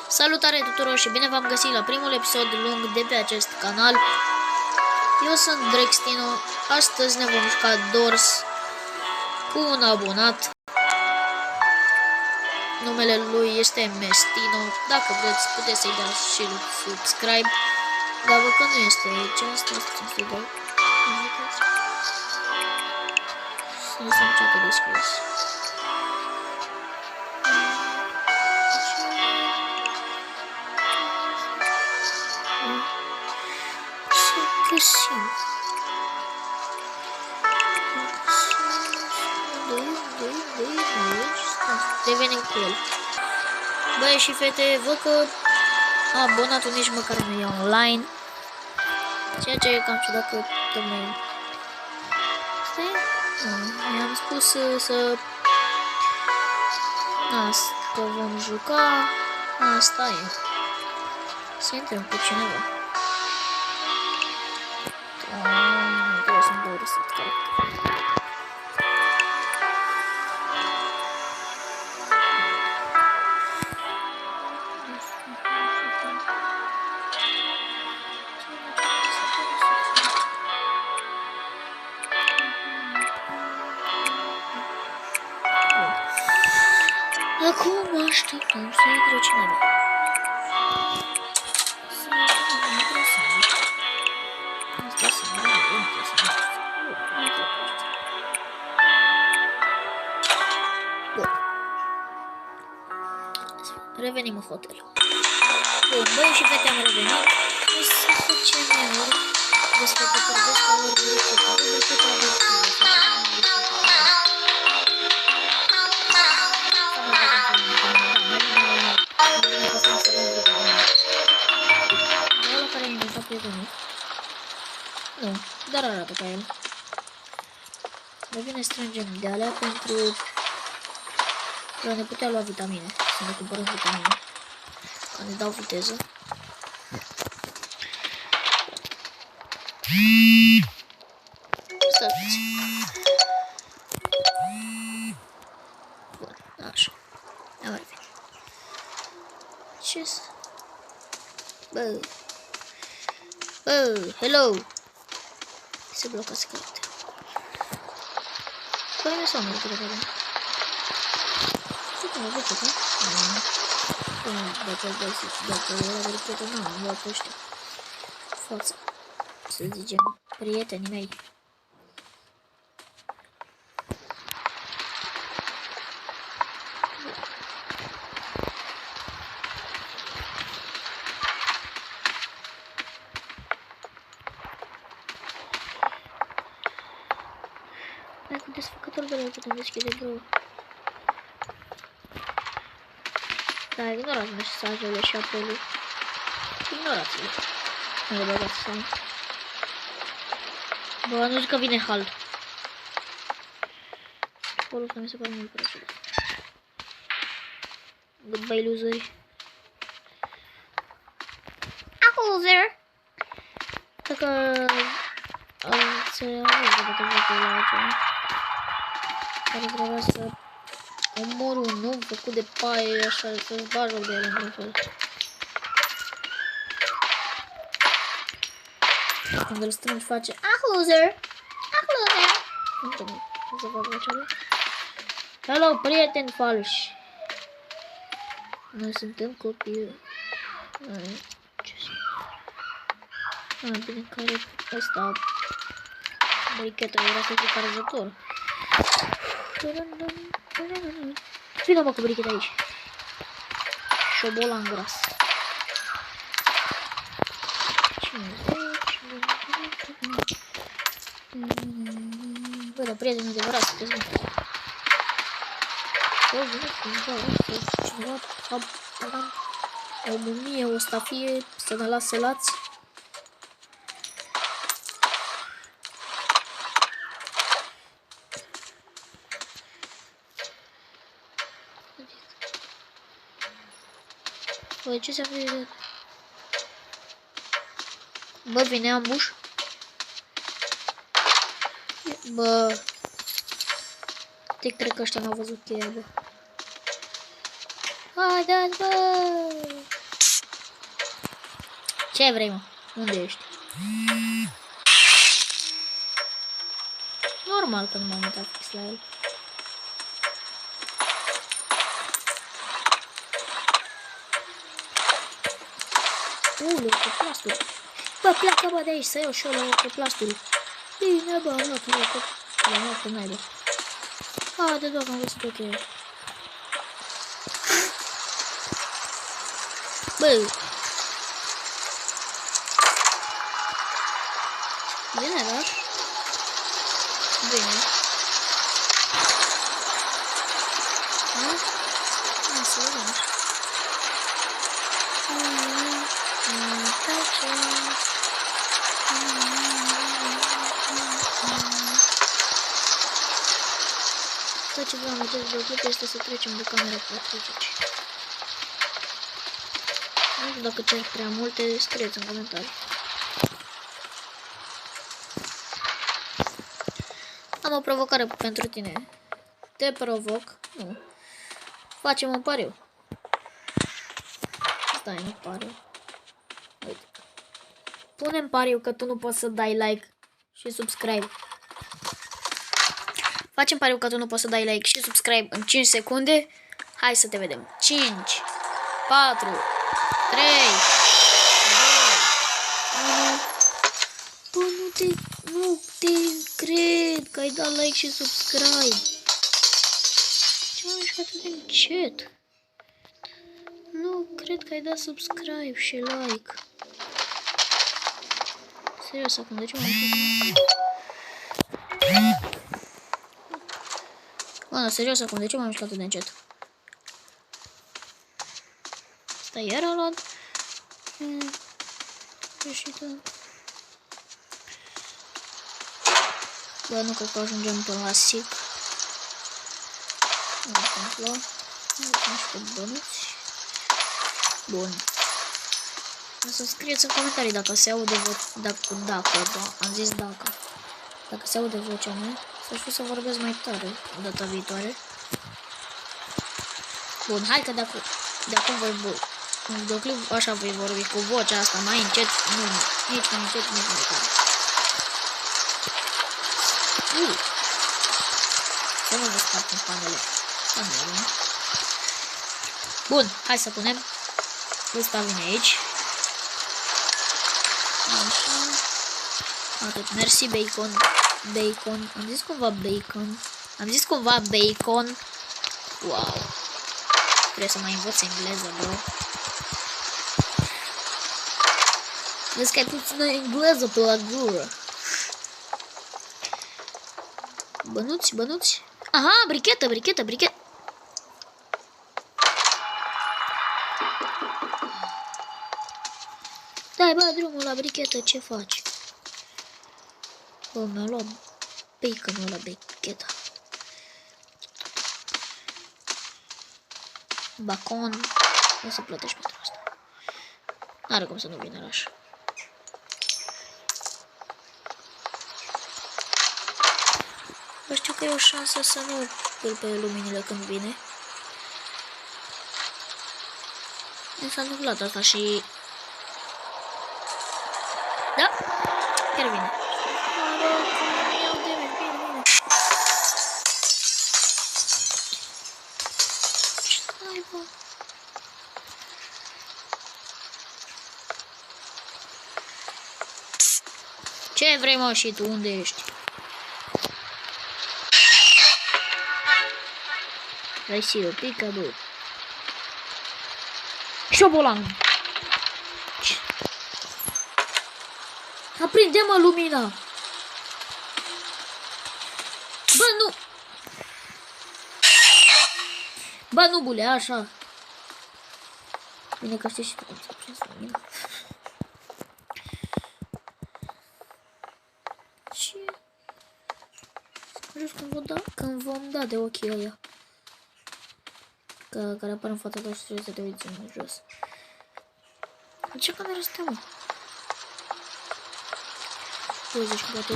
Salutare tuturor și bine v-am găsit la primul episod lung de pe acest canal. Eu sunt Drextino. Astăzi ne vom juca Doors cu un abonat. Numele lui este Mestino. Dacă vreți puteți să-i dați și subscribe. Dar văd că nu este aici. Asta să dau. Nu sunt niciodată descris. Găsim. Revenim cu el. Băi și fete, văd că abonatul nici măcar nu e online. Ceea ce e cam ciudat că tocmai... Stai? Nu, i-am spus să... Asta vom juca. Asta e. Să intrăm cu cineva. Trebuie să-mi dau reset caracter. Acum așteptăm să intre cineva. Revenim în hotel. Bun, băi și fete, am revenit. O să facem ori desfăcători de scalori la care a inventat prietenul. Nu, dar arată ca el. Mai bine strângem de alea pentru că ne putea lua vitamine. Să ne cumpărăm vitamine. Că ne dau viteză. Stați. Bun, așa. Am revenit. Ce-s? Bă. Bă, hello. Se blochează caracterul. Păi nu s-au mai repede. Ce mă văd, da? Dacă era de prieten, nu, am luat ăștia. Forța. Să zicem, prietenii mei. Mai cu desfăcătorul de la putem deschide, bro. Da, ignorați mesajele și apelul. Ignorați-le. Nu le băgați sau. Bă, nu zic că vine hal. Folul ăsta mi se pare mult prea ciudat. Goodbye, loseri. Loser! Dacă... ați auzit de jocul la aceea. Care trebuia să... omor un om făcut de paie, așa, să-ți bagi joc de ele într-un fel. Când îl strângi face loser! Loser! Nu să fac acela. Hello, prieteni falși! Noi suntem copii. Ce sunt? Bine, care ăsta... Brichetul era să fie carzător. Vină mă cu bricheta aici. Șobolan gras. Bă, dar prieteni adevărat, sunteți bine. Bă, vină cineva o mumie, o stafie, să ne lase lați. Bă, ce se-a făcut? Bă, vine ambuș. Bă, te cred că ăștia n-au văzut cheia, bă. Haideți, bă! Ce vrei, mă? Unde ești? Normal că nu m-am uitat fix la el. Cu plasturi. Bă, pleacă, bă, de aici, să iau și eu cu plasturi. Bine, bă, am luat, l-am luat cu naibă. De doar că am găsit o cheie. Bă! Bine, da? Bine. Hai să vedem. Tot ce vreau în acest videoclip este să trecem de camera 40. Nu știu dacă cer prea multe, scrieți în comentarii. Am o provocare pentru tine. Te provoc. Nu. Facem un pariu. Stai, nu pariu. Uite. Punem pariu că tu nu poți să dai like și subscribe. Facem pariu că tu nu poți să dai like și subscribe în 5 secunde. Hai să te vedem. 5, 4, 3, 2, 1. Bă, nu te cred că ai dat like și subscribe. Ce m-am mișcat atât de încet? Nu cred că ai dat subscribe și like. Serios acum, de ce m-am mișcat? Bă, serios acum, de ce m-am mișcat atât de încet? Asta iar a luat. Bă, nu cred că ajungem până la SIC. Nu întâmplă. Nu știu bănuți. Bun. O să scrieți în comentarii dacă se aude am zis dacă. Dacă se aude vocea mea, să știu să vorbesc mai tare data viitoare. Bun, hai că de acum voi în videoclip așa voi vorbi cu vocea asta mai încet, nu, nici mai încet, nici mai tare. Să nu vă spart în panele. Bun, hai să punem. Ăsta vine aici. Așa. Atât, mersi bacon. Bacon. Am zis cumva bacon. Wow. Trebuie să mai învăț engleză, bro. Vezi că ai puțină engleză pe la gură. Bănuți. Aha, brichetă. Dai, bă, drumul la brichetă, ce faci? Bă, mi-a luat baconul la bricheta. Bacon. O să plătești pentru asta. N-are cum să nu vină oraș. Bă, știu că e o șansă să nu îl pe luminile când vine. Mi s-a întâmplat asta și... Da, chiar vine. Ce vrei, mă, și tu? Unde ești? Vrei și eu, picădu. Șobolan! Aprinde-mă lumina! Bă, nu! Bă, nu, bule, așa! Bine că știi și tu cum să aprinzi lumina. Ce? Jos când vom da de ochii ăia. Care apar în fața ta și trebuie să te uiți în jos. Ce cameră asta, mă? 20 cu poate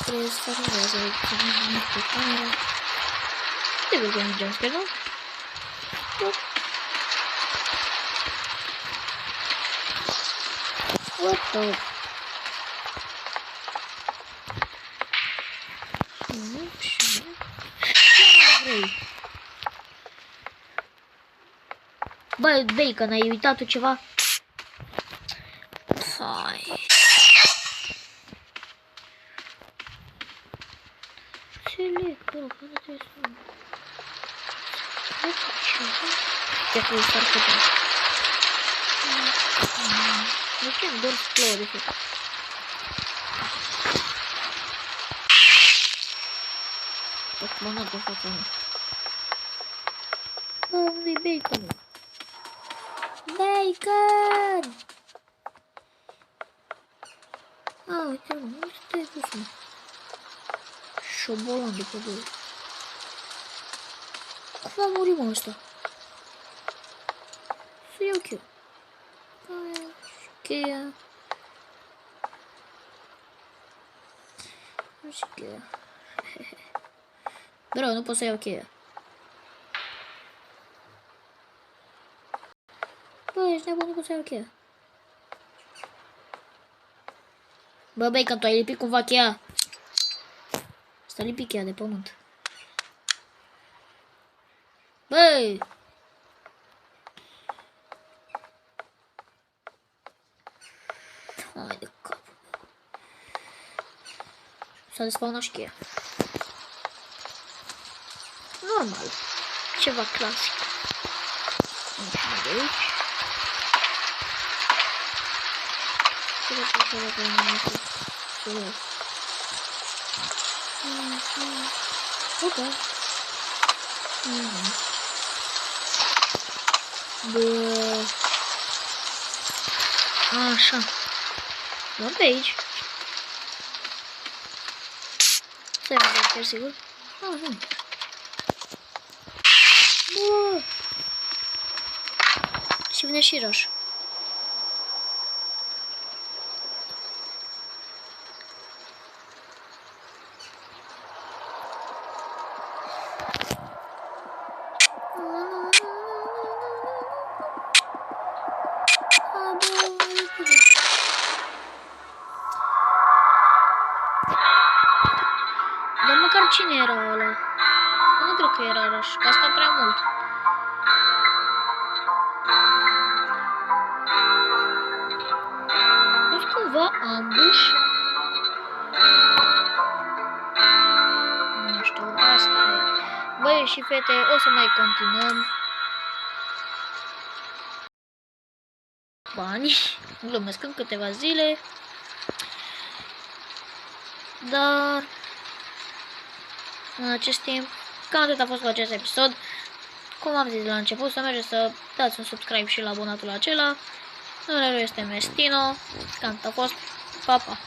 trebuie să fac nevoie să vedem pe camera. Trebuie că nu jumpscare, nu? What the... Bă, Bacon, ai uitat tu ceva? Hai. Select, bă, că nu trebuie să... Ia că e foarte bine. Nu știu, doar sploare de fapt. Explodat în fața mea. Bă, unde-i Bacon? Bacon! A, uite, mă, unde stai dus, mă? Șobolan de pe doi. Cum a murit, mă, ăsta? Să iau cheia. Aia, și cheia. Și cheia. Bro, nu pot să iau cheia. Bă, ești nebun, nu pot să iau cheia. Bă, Bacon, tu ai lipit cumva cheia? Asta lipi cheia de pământ. Băi! Hai de cap. S-a despawnat și cheia. Normal. Ceva clasic. De aici. Ok. Bă. Așa. Luăm pe aici. Să vedem chiar sigur. Ah, nu. Bă. Și vine și roșu. Dar măcar cine era ăla? Nu cred că era Rush, că asta prea mult. Nu-s cumva ambush? Nu știu, asta e. Băi și fete, o să mai continuăm. Bani, glumesc în câteva zile. Dar în acest timp, cam atât a fost cu acest episod. Cum am zis la început, să mergeți să dați un subscribe și la abonatul acela. Numele lui este Mestino. Cam atât a fost. Pa, pa!